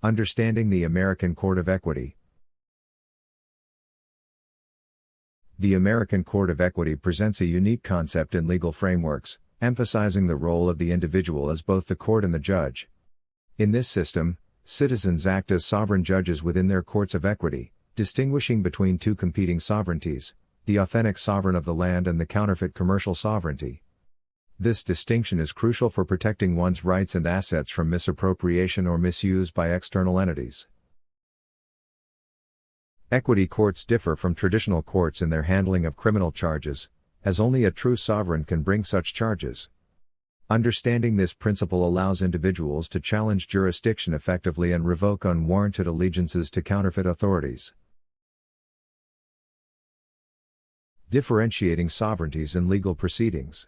Understanding the American Court of Equity. The American Court of Equity presents a unique concept in legal frameworks, emphasizing the role of the individual as both the court and the judge. In this system, citizens act as sovereign judges within their courts of equity, distinguishing between two competing sovereignties, the authentic sovereign of the land and the counterfeit commercial sovereignty. This distinction is crucial for protecting one's rights and assets from misappropriation or misuse by external entities. Equity courts differ from traditional courts in their handling of criminal charges, as only a true sovereign can bring such charges. Understanding this principle allows individuals to challenge jurisdiction effectively and revoke unwarranted allegiances to counterfeit authorities. Differentiating sovereignties in legal proceedings.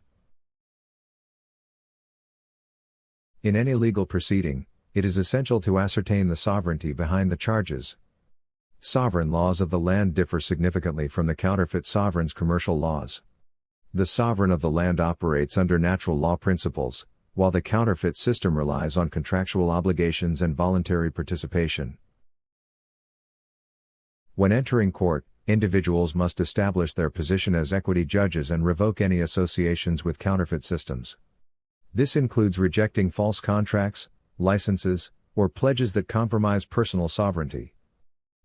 In any legal proceeding, it is essential to ascertain the sovereignty behind the charges. Sovereign laws of the land differ significantly from the counterfeit sovereign's commercial laws. The sovereign of the land operates under natural law principles, while the counterfeit system relies on contractual obligations and voluntary participation. When entering court, individuals must establish their position as equity judges and revoke any associations with counterfeit systems. This includes rejecting false contracts, licenses, or pledges that compromise personal sovereignty.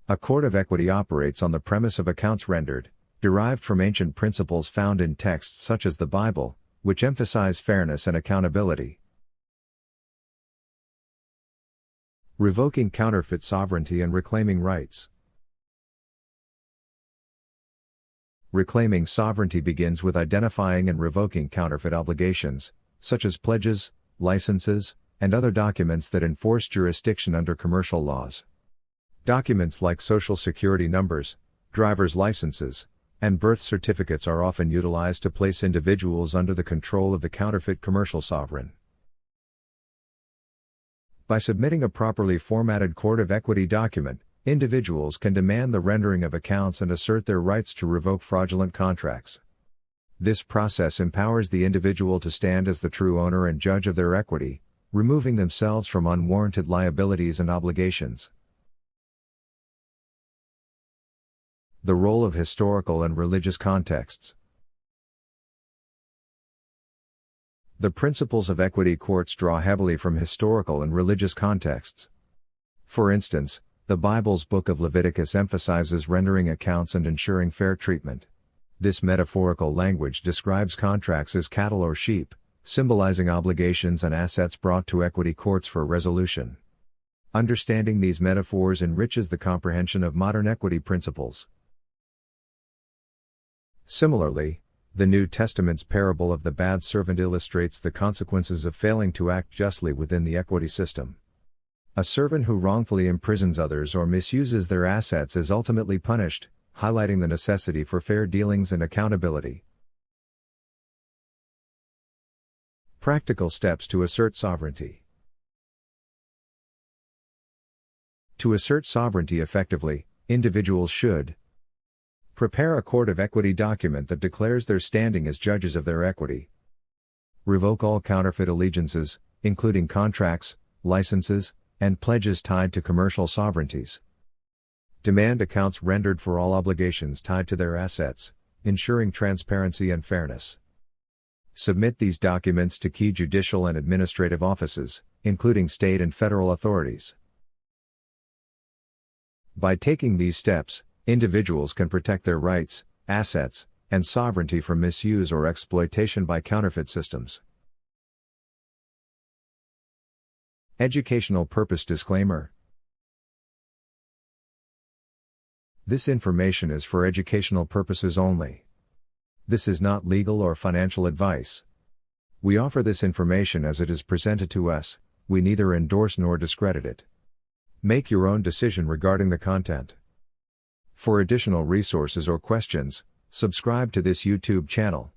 A court of equity operates on the premise of accounts rendered, derived from ancient principles found in texts such as the Bible, which emphasize fairness and accountability. Revoking counterfeit sovereignty and reclaiming rights. Reclaiming sovereignty begins with identifying and revoking counterfeit obligations, such as pledges, licenses, and other documents that enforce jurisdiction under commercial laws. Documents like social security numbers, driver's licenses, and birth certificates are often utilized to place individuals under the control of the counterfeit commercial sovereign. By submitting a properly formatted court of equity document, individuals can demand the rendering of accounts and assert their rights to revoke fraudulent contracts. This process empowers the individual to stand as the true owner and judge of their equity, removing themselves from unwarranted liabilities and obligations. The role of historical and religious contexts. The principles of equity courts draw heavily from historical and religious contexts. For instance, the Bible's book of Leviticus emphasizes rendering accounts and ensuring fair treatment. This metaphorical language describes contracts as cattle or sheep, symbolizing obligations and assets brought to equity courts for resolution. Understanding these metaphors enriches the comprehension of modern equity principles. Similarly, the New Testament's parable of the bad servant illustrates the consequences of failing to act justly within the equity system. A servant who wrongfully imprisons others or misuses their assets is ultimately punished, highlighting the necessity for fair dealings and accountability. Practical steps to assert sovereignty. To assert sovereignty effectively, individuals should prepare a court of equity document that declares their standing as judges of their equity. Revoke all counterfeit allegiances, including contracts, licenses, and pledges tied to commercial sovereignties. Demand accounts rendered for all obligations tied to their assets, ensuring transparency and fairness. Submit these documents to key judicial and administrative offices, including state and federal authorities. By taking these steps, individuals can protect their rights, assets, and sovereignty from misuse or exploitation by counterfeit systems. Educational purpose disclaimer. This information is for educational purposes only. This is not legal or financial advice. We offer this information as it is presented to us, we neither endorse nor discredit it. Make your own decision regarding the content. For additional resources or questions, subscribe to this YouTube channel.